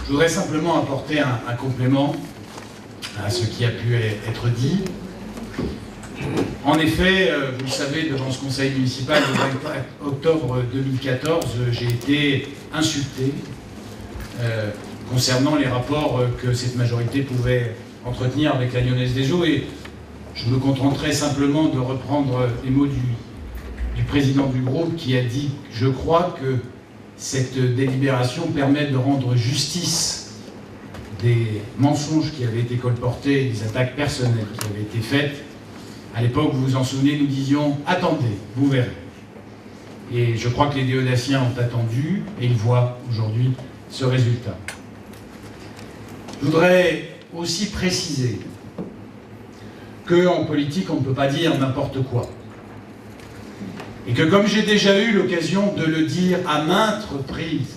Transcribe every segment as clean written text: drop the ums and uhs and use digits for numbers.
Je voudrais simplement apporter un complément à ce qui a pu être dit. En effet, vous le savez, devant ce conseil municipal, le 24 octobre 2014, j'ai été insulté concernant les rapports que cette majorité pouvait entretenir avec la Lyonnaise des Eaux. Et je me contenterai simplement de reprendre les mots du président du groupe qui a dit « Je crois que cette délibération permet de rendre justice des mensonges qui avaient été colportés, des attaques personnelles qui avaient été faites. À l'époque, vous vous en souvenez, nous disions « Attendez, vous verrez ». Et je crois que les Déodaciens ont attendu et ils voient aujourd'hui ce résultat. Je voudrais aussi préciser qu'en politique, on ne peut pas dire n'importe quoi. Et que comme j'ai déjà eu l'occasion de le dire à maintes reprises,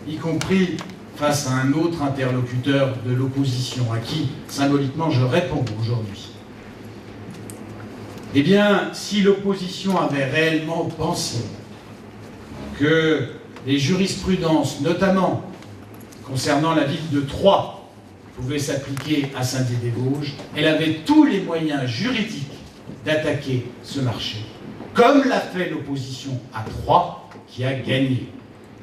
y compris face à un autre interlocuteur de l'opposition, à qui, symboliquement, je réponds aujourd'hui, eh bien, si l'opposition avait réellement pensé que les jurisprudences, notamment concernant la ville de Troyes, pouvaient s'appliquer à Saint-Dié-des-Vosges, elle avait tous les moyens juridiques d'attaquer ce marché, comme l'a fait l'opposition à Troyes, qui a gagné.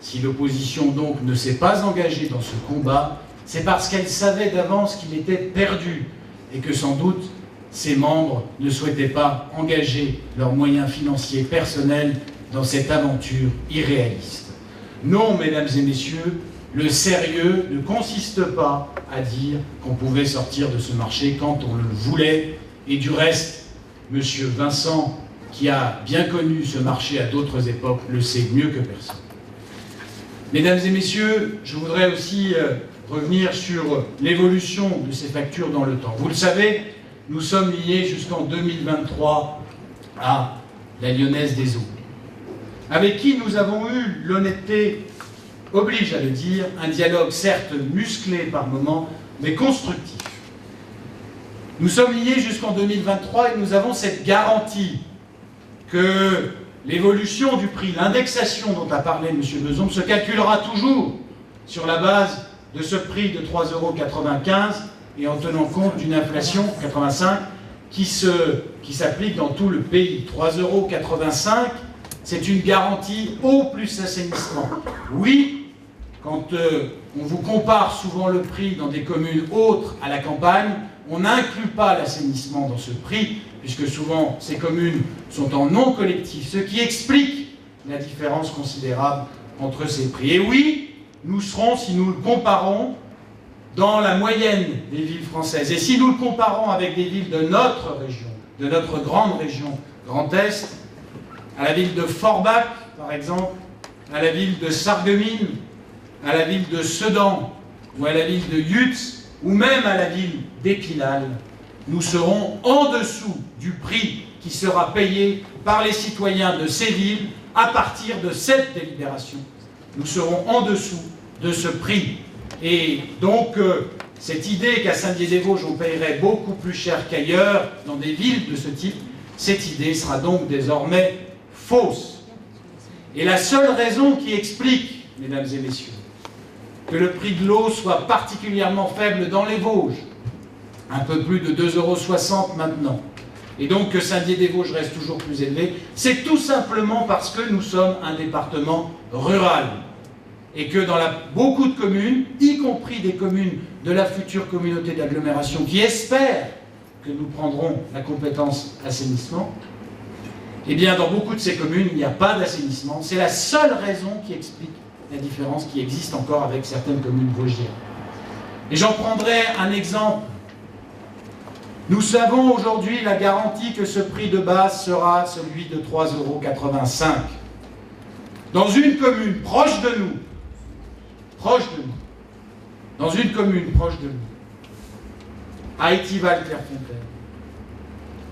Si l'opposition donc ne s'est pas engagée dans ce combat, c'est parce qu'elle savait d'avance qu'il était perdu et que sans doute ses membres ne souhaitaient pas engager leurs moyens financiers personnels dans cette aventure irréaliste. Non, mesdames et messieurs, le sérieux ne consiste pas à dire qu'on pouvait sortir de ce marché quand on le voulait. Et du reste, M. Vincent, qui a bien connu ce marché à d'autres époques, le sait mieux que personne. Mesdames et messieurs, je voudrais aussi revenir sur l'évolution de ces factures dans le temps. Vous le savez, nous sommes liés jusqu'en 2023 à la Lyonnaise des Eaux, avec qui nous avons eu l'honnêteté, oblige à le dire, un dialogue certes musclé par moments, mais constructif. Nous sommes liés jusqu'en 2023 et nous avons cette garantie que l'évolution du prix, l'indexation dont a parlé M. Bezoms, se calculera toujours sur la base de ce prix de 3,95 € et en tenant compte d'une inflation 85 qui s'applique dans tout le pays. 3,85 €, c'est une garantie eau plus assainissement. Oui, quand on vous compare souvent le prix dans des communes autres à la campagne, on n'inclut pas l'assainissement dans ce prix, puisque souvent ces communes sont en non collectif, ce qui explique la différence considérable entre ces prix. Et oui, nous serons, si nous le comparons, dans la moyenne des villes françaises. Et si nous le comparons avec des villes de notre région, de notre grande région Grand Est, à la ville de Forbach, par exemple, à la ville de Sarreguemines, à la ville de Sedan, ou à la ville de Yutz, ou même à la ville d'Épinal, nous serons en dessous du prix qui sera payé par les citoyens de ces villes à partir de cette délibération. Nous serons en dessous de ce prix. Et donc, cette idée qu'à Saint-Dié-des-Vosges, on paierait beaucoup plus cher qu'ailleurs, dans des villes de ce type, cette idée sera donc désormais fausse. Et la seule raison qui explique, mesdames et messieurs, que le prix de l'eau soit particulièrement faible dans les Vosges, un peu plus de 2,60 € maintenant, et donc que Saint-Dié-des-Vosges reste toujours plus élevé, c'est tout simplement parce que nous sommes un département rural, et que dans beaucoup de communes, y compris des communes de la future communauté d'agglomération qui espèrent que nous prendrons la compétence assainissement, eh bien dans beaucoup de ces communes, il n'y a pas d'assainissement. C'est la seule raison qui explique la différence qui existe encore avec certaines communes vosgiennes. Et j'en prendrai un exemple. Nous savons aujourd'hui la garantie que ce prix de base sera celui de 3,85 €. Dans une commune proche de nous, dans une commune proche de nous, à Étival-Clairefontaine,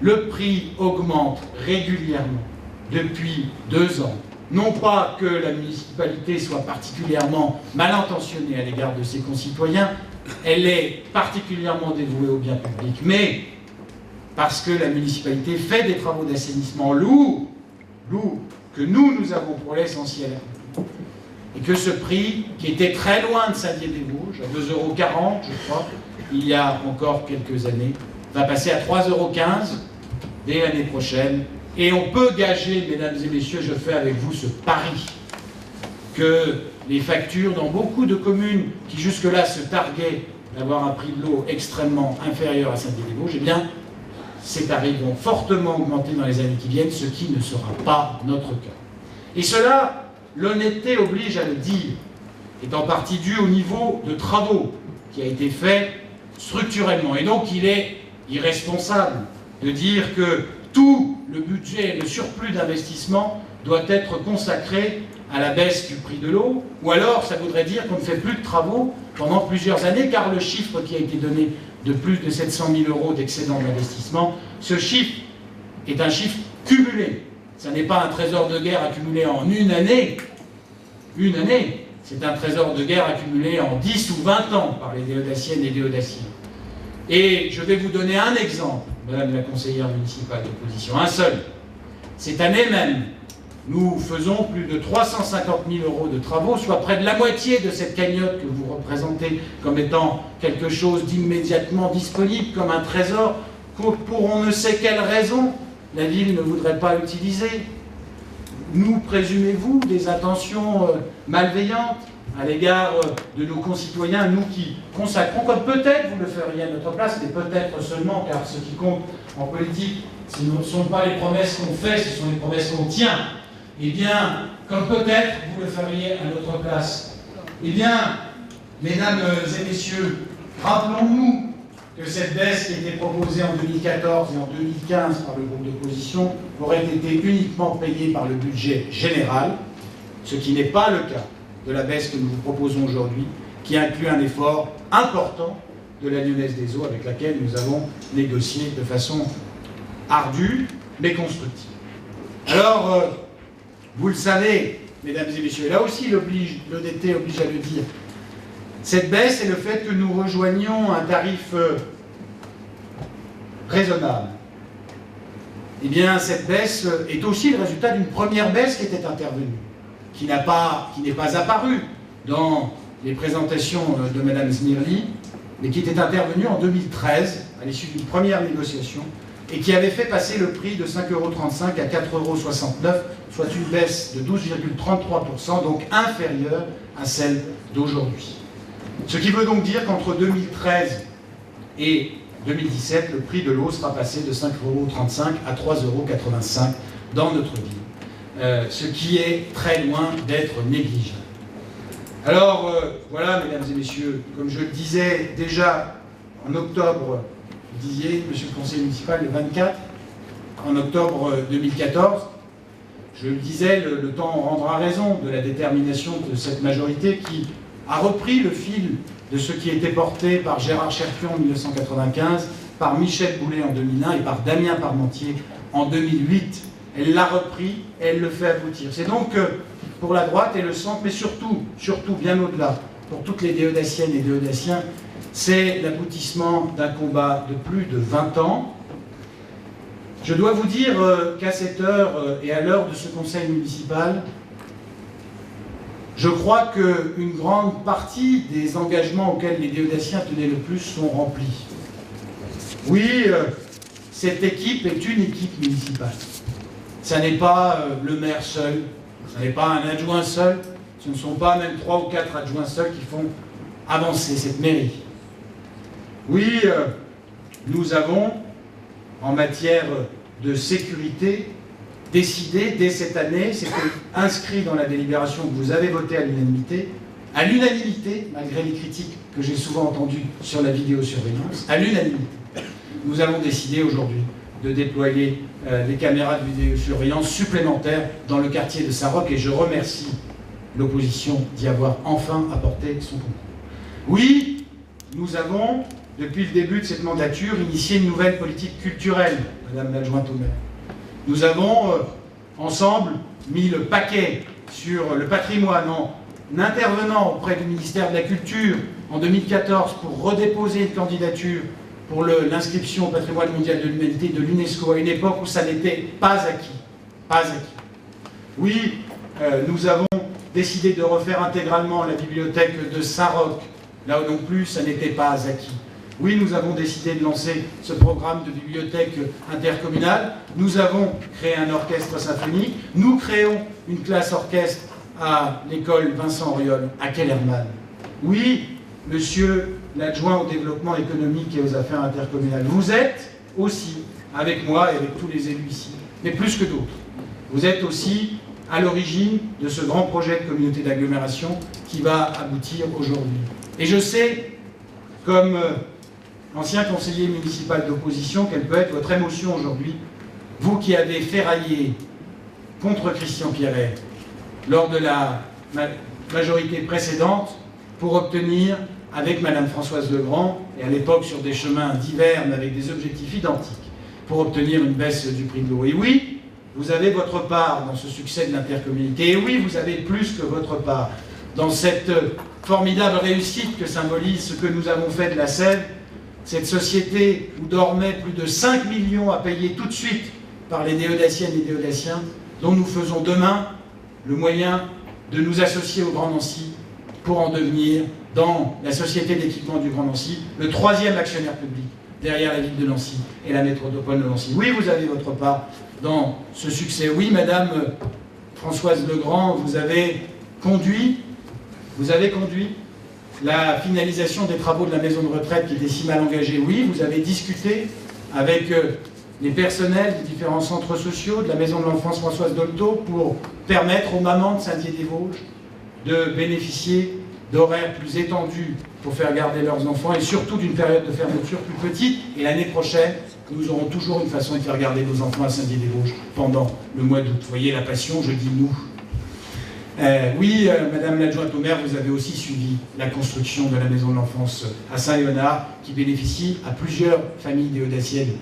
le prix augmente régulièrement depuis 2 ans. Non pas que la municipalité soit particulièrement mal intentionnée à l'égard de ses concitoyens, elle est particulièrement dévouée au bien public, mais parce que la municipalité fait des travaux d'assainissement lourds, que nous avons pour l'essentiel. et que ce prix, qui était très loin de Saint-Dié-des-Vosges, à 2,40 € je crois, il y a encore quelques années, va passer à 3,15 € dès l'année prochaine. Et on peut gager, mesdames et messieurs, je fais avec vous ce pari, que les factures dans beaucoup de communes qui jusque-là se targuaient d'avoir un prix de l'eau extrêmement inférieur à Saint-Dié-des-Vosges, eh bien, ces tarifs vont fortement augmenter dans les années qui viennent, ce qui ne sera pas notre cas. Et cela, l'honnêteté oblige à le dire, est en partie dû au niveau de travaux qui a été fait structurellement. Et donc, il est irresponsable de dire que tout le budget, le surplus d'investissement doit être consacré à la baisse du prix de l'eau, ou alors ça voudrait dire qu'on ne fait plus de travaux pendant plusieurs années, car le chiffre qui a été donné de plus de 700 000 € d'excédent d'investissement, ce chiffre est un chiffre cumulé. Ce n'est pas un trésor de guerre accumulé en une année, c'est un trésor de guerre accumulé en 10 ou 20 ans par les déodaciennes et déodaciens. Et je vais vous donner un exemple, Madame la conseillère municipale d'opposition, un seul. Cette année même, nous faisons plus de 350 000 € de travaux, soit près de la moitié de cette cagnotte que vous représentez comme étant quelque chose d'immédiatement disponible, comme un trésor, pour on ne sait quelle raison, la ville ne voudrait pas utiliser. Nous, présumez-vous, des intentions malveillantes à l'égard de nos concitoyens, nous qui consacrons, comme peut-être vous le feriez à notre place, mais peut-être seulement, car ce qui compte en politique, ce ne sont pas les promesses qu'on fait, ce sont les promesses qu'on tient. Eh bien, comme peut-être vous le feriez à notre place. Eh bien, mesdames et messieurs, rappelons-nous que cette baisse qui était proposée en 2014 et en 2015 par le groupe d'opposition aurait été uniquement payée par le budget général, ce qui n'est pas le cas de la baisse que nous vous proposons aujourd'hui, qui inclut un effort important de la Lyonnaise des Eaux avec laquelle nous avons négocié de façon ardue mais constructive. Alors, vous le savez, mesdames et messieurs, là aussi l'honnêteté oblige à le dire, cette baisse est le fait que nous rejoignions un tarif raisonnable. Eh bien, cette baisse est aussi le résultat d'une première baisse qui était intervenue, qui n'est pas apparue dans les présentations de Madame Zmirli, mais qui était intervenue en 2013, à l'issue d'une première négociation, et qui avait fait passer le prix de 5,35 € à 4,69 €, soit une baisse de 12,33%, donc inférieure à celle d'aujourd'hui. Ce qui veut donc dire qu'entre 2013 et 2017, le prix de l'eau sera passé de 5,35 € à 3,85 € dans notre ville, ce qui est très loin d'être négligeable. Alors, voilà, mesdames et messieurs, comme je le disais déjà en octobre, vous disiez, monsieur le conseiller municipal, le 24, en octobre 2014, je le disais, le temps rendra raison de la détermination de cette majorité qui a repris le fil de ce qui était porté par Gérard Cherpion en 1995, par Michel Boulet en 2001 et par Damien Parmentier en 2008. Elle l'a repris et elle le fait aboutir. C'est donc pour la droite et le centre, mais surtout bien au-delà, pour toutes les déodaciennes et déodaciens, c'est l'aboutissement d'un combat de plus de 20 ans. Je dois vous dire qu'à cette heure et à l'heure de ce conseil municipal, je crois qu'une grande partie des engagements auxquels les déodaciens tenaient le plus sont remplis. Oui, cette équipe est une équipe municipale. Ça n'est pas le maire seul, ça n'est pas un adjoint seul, ce ne sont pas même 3 ou 4 adjoints seuls qui font avancer cette mairie. Oui, nous avons, en matière de sécurité, décidé dès cette année, c'était inscrit dans la délibération que vous avez votée à l'unanimité, malgré les critiques que j'ai souvent entendues sur la vidéosurveillance, à l'unanimité, nous avons décidé aujourd'hui de déployer les caméras de vidéosurveillance supplémentaires dans le quartier de Saint-Roch, et je remercie l'opposition d'y avoir enfin apporté son concours. Oui, nous avons, depuis le début de cette mandature, initié une nouvelle politique culturelle, Madame l'adjointe au maire. Nous avons, ensemble, mis le paquet sur le patrimoine en intervenant auprès du ministère de la Culture en 2014 pour redéposer une candidature pour l'inscription au patrimoine mondial de l'humanité de l'UNESCO à une époque où ça n'était pas acquis. Pas acquis. Oui, nous avons décidé de refaire intégralement la bibliothèque de Saint-Roch, là où non plus ça n'était pas acquis. Oui, nous avons décidé de lancer ce programme de bibliothèque intercommunale. Nous avons créé un orchestre symphonique. Nous créons une classe orchestre à l'école Vincent Auriol à Kellermann. Oui, monsieur l'adjoint au développement économique et aux affaires intercommunales, vous êtes aussi, avec moi et avec tous les élus ici, mais plus que d'autres, vous êtes aussi à l'origine de ce grand projet de communauté d'agglomération qui va aboutir aujourd'hui. Et je sais, comme ancien conseiller municipal d'opposition, quelle peut être votre émotion aujourd'hui, vous qui avez ferraillé contre Christian Pierret lors de la majorité précédente pour obtenir, avec Madame Françoise Legrand, et à l'époque sur des chemins divers mais avec des objectifs identiques, pour obtenir une baisse du prix de l'eau. Et oui, vous avez votre part dans ce succès de l'intercommunalité. Et oui, vous avez plus que votre part dans cette formidable réussite que symbolise ce que nous avons fait de la Sève, cette société où dormaient plus de 5 millions à payer tout de suite par les Déodaciennes et Déodaciens, dont nous faisons demain le moyen de nous associer au Grand Nancy pour en devenir, dans la Société d'équipement du Grand Nancy, le 3e actionnaire public derrière la ville de Nancy et la métropole de Nancy. Oui, vous avez votre part dans ce succès. Oui, Madame Françoise Legrand, vous avez conduit la finalisation des travaux de la maison de retraite qui était si mal engagée. Oui, vous avez discuté avec les personnels des différents centres sociaux, de la maison de l'enfance Françoise Dolto, pour permettre aux mamans de Saint-Dié-des-Vosges de bénéficier d'horaires plus étendus pour faire garder leurs enfants et surtout d'une période de fermeture plus petite. Et l'année prochaine, nous aurons toujours une façon de faire garder nos enfants à Saint-Dié-des-Vosges pendant le mois d'août. Vous voyez la passion, je dis nous. Oui, Madame l'adjointe au maire, vous avez aussi suivi la construction de la maison de l'enfance à Saint-Léonard, qui bénéficie à plusieurs familles déodaciennes.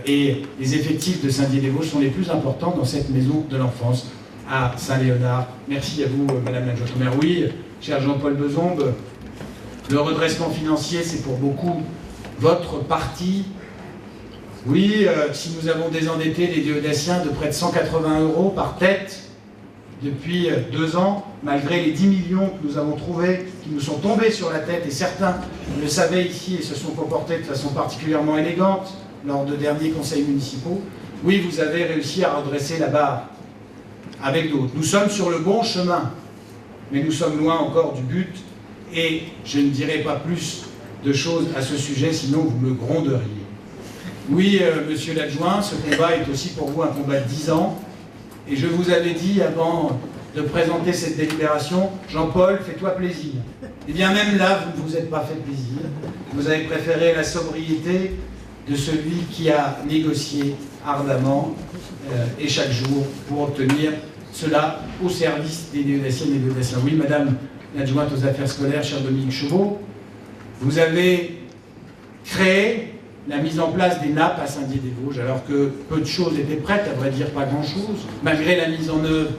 Et les effectifs de Saint-Dié-des-Vosges sont les plus importants dans cette maison de l'enfance à Saint-Léonard. Merci à vous, Madame l'adjointe au maire. Oui, cher Jean-Paul Bezombe, le redressement financier, c'est pour beaucoup votre parti. Oui, si nous avons désendetté les Déodaciens de près de 180 € par tête depuis 2 ans, malgré les 10 millions que nous avons trouvés, qui nous sont tombés sur la tête, et certains le savaient ici et se sont comportés de façon particulièrement élégante lors de derniers conseils municipaux, oui, vous avez réussi à redresser la barre avec d'autres. Nous sommes sur le bon chemin, mais nous sommes loin encore du but, et je ne dirai pas plus de choses à ce sujet, sinon vous me gronderiez. Oui, monsieur l'adjoint, ce combat est aussi pour vous un combat de 10 ans, et je vous avais dit avant de présenter cette délibération, Jean-Paul, fais-toi plaisir. Et bien même là, vous ne vous êtes pas fait plaisir. Vous avez préféré la sobriété de celui qui a négocié ardemment et chaque jour pour obtenir cela au service des Déodaciennes et des Déodaciens. Oui, Madame l'adjointe aux affaires scolaires, chère Dominique Chevaux, vous avez créé la mise en place des nappes à Saint-Dié-des-Vosges, alors que peu de choses étaient prêtes, à vrai dire pas grand-chose, malgré la mise en œuvre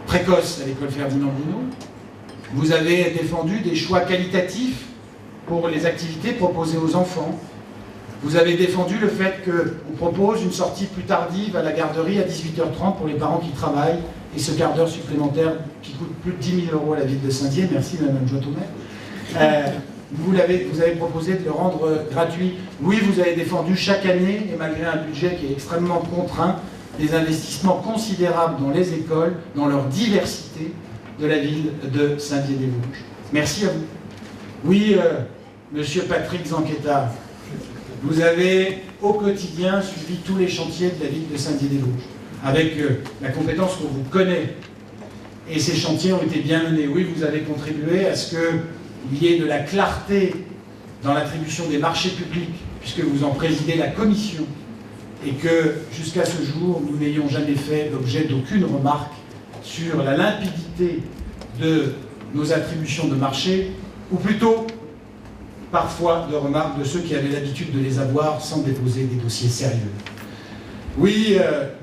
précoce à l'école Ferdinand Gounod. Vous avez défendu des choix qualitatifs pour les activités proposées aux enfants. Vous avez défendu le fait qu'on propose une sortie plus tardive à la garderie à 18h30 pour les parents qui travaillent, et ce quart d'heure supplémentaire qui coûte plus de 10 000 € à la ville de Saint-Dié. Merci, Madame l'adjointe au maire. Vous avez proposé de le rendre gratuit. Oui, vous avez défendu chaque année, et malgré un budget qui est extrêmement contraint, des investissements considérables dans les écoles, dans leur diversité de la ville de Saint-Dié-des-Vosges. Merci à vous. Oui, monsieur Patrick Zanquetta, vous avez au quotidien suivi tous les chantiers de la ville de Saint-Dié-des-Vosges, avec la compétence qu'on vous connaît. Et ces chantiers ont été bien menés. Oui, vous avez contribué à ce qu'il y ait de la clarté dans l'attribution des marchés publics, puisque vous en présidez la commission, et que jusqu'à ce jour, nous n'ayons jamais fait l'objet d'aucune remarque sur la limpidité de nos attributions de marché, ou plutôt parfois de remarques de ceux qui avaient l'habitude de les avoir sans déposer des dossiers sérieux. Oui,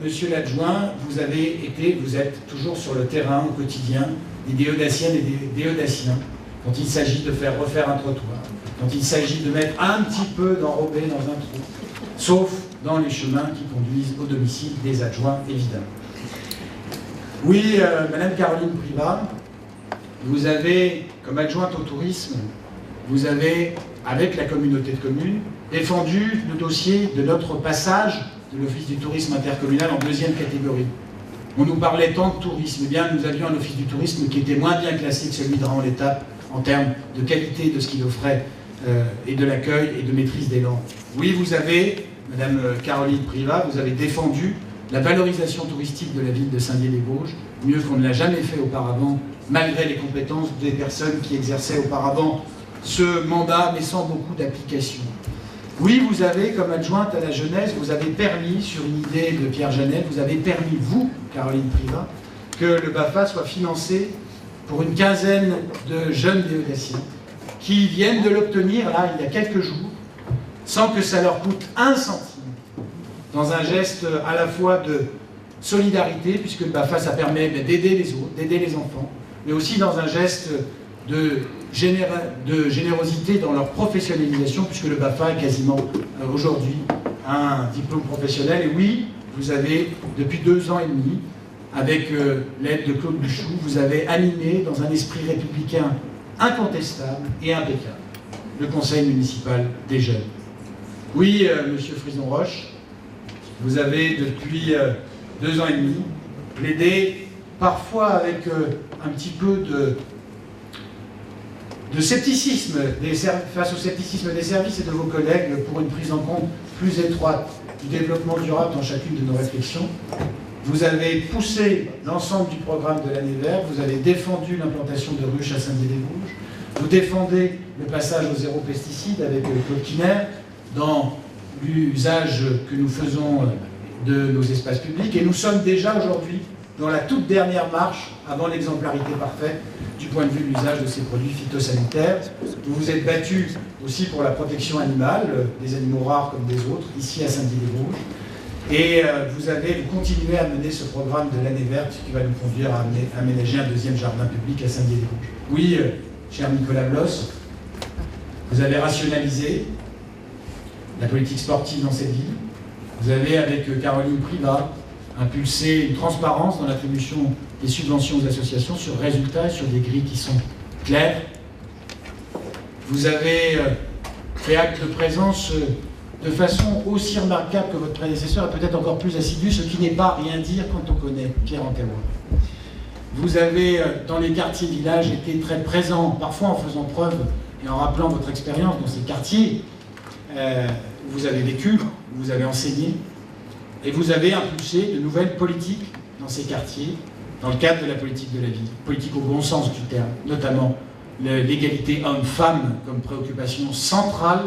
monsieur l'adjoint, vous êtes toujours sur le terrain au quotidien des Déodaciennes et des Déodaciens, quand il s'agit de faire refaire un trottoir, quand il s'agit de mettre un petit peu d'enrobé dans un trou, sauf dans les chemins qui conduisent au domicile des adjoints, évidemment. Oui, Madame Caroline Privat, vous avez, comme adjointe au tourisme, vous avez, avec la communauté de communes, défendu le dossier de notre passage de l'Office du tourisme intercommunal en deuxième catégorie. On nous parlait tant de tourisme, eh bien nous avions un Office du tourisme qui était moins bien classé que celui de Raon-l'Étape en termes de qualité de ce qu'il offrait et de l'accueil et de maîtrise des langues. Oui, vous avez, Madame Caroline Privat, vous avez défendu la valorisation touristique de la ville de Saint-Dié-des-Vosges, mieux qu'on ne l'a jamais fait auparavant, malgré les compétences des personnes qui exerçaient auparavant ce mandat, mais sans beaucoup d'application. Oui, vous avez, comme adjointe à la jeunesse, vous avez permis, sur une idée de Pierre Janel, vous avez permis, vous, Caroline Privat, que le BAFA soit financé pour une quinzaine de jeunes déodaciens qui viennent de l'obtenir, là, il y a quelques jours, sans que ça leur coûte un centime, dans un geste à la fois de solidarité, puisque le BAFA, ça permet d'aider les autres, d'aider les enfants, mais aussi dans un geste de générosité dans leur professionnalisation, puisque le BAFA est quasiment aujourd'hui un diplôme professionnel. Et oui, vous avez, depuis 2 ans et demi, avec l'aide de Claude Buchou, vous avez animé dans un esprit républicain incontestable et impeccable le conseil municipal des jeunes. Oui, monsieur Frison-Roche, vous avez depuis 2 ans et demi plaidé, parfois avec un petit peu de scepticisme face au scepticisme des services et de vos collègues pour une prise en compte plus étroite du développement durable dans chacune de nos réflexions. Vous avez poussé l'ensemble du programme de l'année verte, vous avez défendu l'implantation de ruches à Saint-Dié-des-Vosges, vous défendez le passage au zéro pesticide avec Claude Kiner dans l'usage que nous faisons de nos espaces publics, et nous sommes déjà aujourd'hui dans la toute dernière marche avant l'exemplarité parfaite du point de vue de l'usage de ces produits phytosanitaires. Vous vous êtes battu aussi pour la protection animale, des animaux rares comme des autres, ici à Saint-Dié-des-Vosges. Et vous continuez à mener ce programme de l'année verte qui va nous conduire à aménager un 2e jardin public à Saint-Dié-des-Vosges. Oui, cher Nicolas Bloss, vous avez rationalisé la politique sportive dans cette ville. Vous avez, avec Caroline Privat, impulsé une transparence dans l'attribution des subventions aux associations sur résultats et sur des grilles qui sont claires. Vous avez fait acte de présence de façon aussi remarquable que votre prédécesseur, et peut-être encore plus assidu, ce qui n'est pas rien dire quand on connaît Pierre Ancaois. Vous avez, dans les quartiers villages, été très présent, parfois en faisant preuve et en rappelant votre expérience dans ces quartiers. Vous avez vécu, vous avez enseigné, et vous avez impulsé de nouvelles politiques dans ces quartiers, dans le cadre de la politique de la ville, politique au bon sens du terme, notamment l'égalité homme-femme comme préoccupation centrale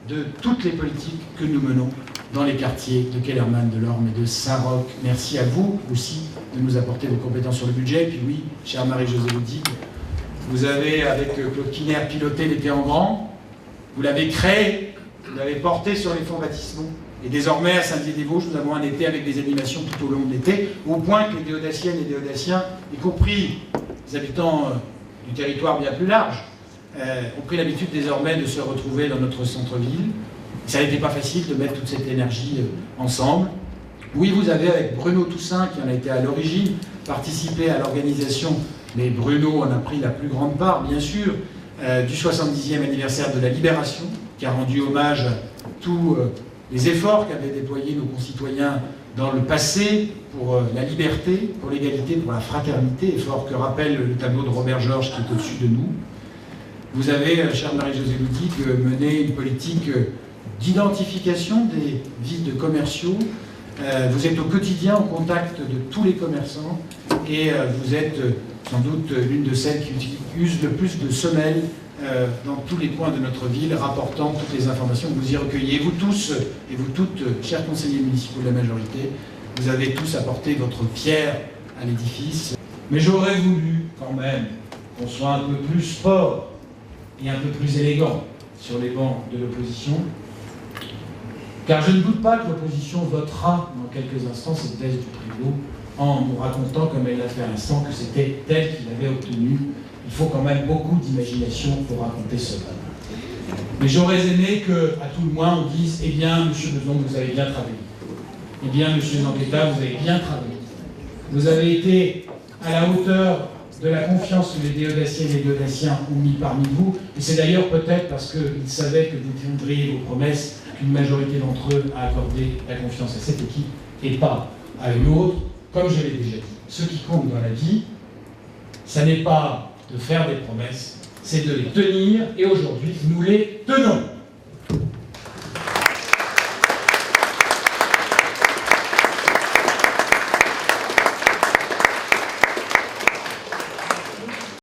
de toutes les politiques que nous menons dans les quartiers de Kellermann, de Lorme et de Saint-Roch. Merci à vous aussi de nous apporter vos compétences sur le budget. Et puis oui, chère Marie-Josée Ludig, vous avez, avec Claude Kiner, piloté l'été en grand, vous l'avez créé, vous l'avez porté sur les fonds baptismaux. Et désormais, à Saint-Dié-des-Vosges, nous avons un été avec des animations tout au long de l'été, au point que les déodaciennes et déodaciens, y compris les habitants du territoire bien plus large, ont pris l'habitude désormais de se retrouver dans notre centre-ville. Ça n'était pas facile de mettre toute cette énergie ensemble. Oui, vous avez, avec Bruno Toussaint, qui en a été à l'origine, participé à l'organisation, mais Bruno en a pris la plus grande part, bien sûr, du 70e anniversaire de la Libération, qui a rendu hommage à tous les efforts qu'avaient déployés nos concitoyens dans le passé pour la liberté, pour l'égalité, pour la fraternité, efforts que rappelle le tableau de Robert Georges qui est au-dessus de nous. Vous avez, chère Marie-Josée Ludig, mené une politique d'identification des villes de commerciaux. Vous êtes au quotidien au contact de tous les commerçants et vous êtes sans doute l'une de celles qui usent le plus de semelles dans tous les coins de notre ville, rapportant toutes les informations que vous y recueillez. Vous tous et vous toutes, chers conseillers municipaux de la majorité, vous avez tous apporté votre pierre à l'édifice. Mais j'aurais voulu quand même qu'on soit un peu plus fort et un peu plus élégant sur les bancs de l'opposition, car je ne doute pas que l'opposition votera dans quelques instants cette thèse du Prévost en nous racontant, comme elle l'a fait à l'instant, que c'était elle qui l'avait obtenue. Il faut quand même beaucoup d'imagination pour raconter cela. Mais j'aurais aimé qu'à tout le moins on dise « Eh bien, monsieur Beson, vous avez bien travaillé. Eh bien, monsieur Zanqueta, vous avez bien travaillé. Vous avez été à la hauteur de la confiance que les déodaciennes et les déodaciens ont mis parmi vous. Et c'est d'ailleurs peut-être parce qu'ils savaient que vous tiendriez vos promesses qu'une majorité d'entre eux a accordé la confiance à cette équipe et pas à une autre. Comme je l'ai déjà dit, ce qui compte dans la vie, ça n'est pas de faire des promesses, c'est de les tenir. Et aujourd'hui, nous les tenons.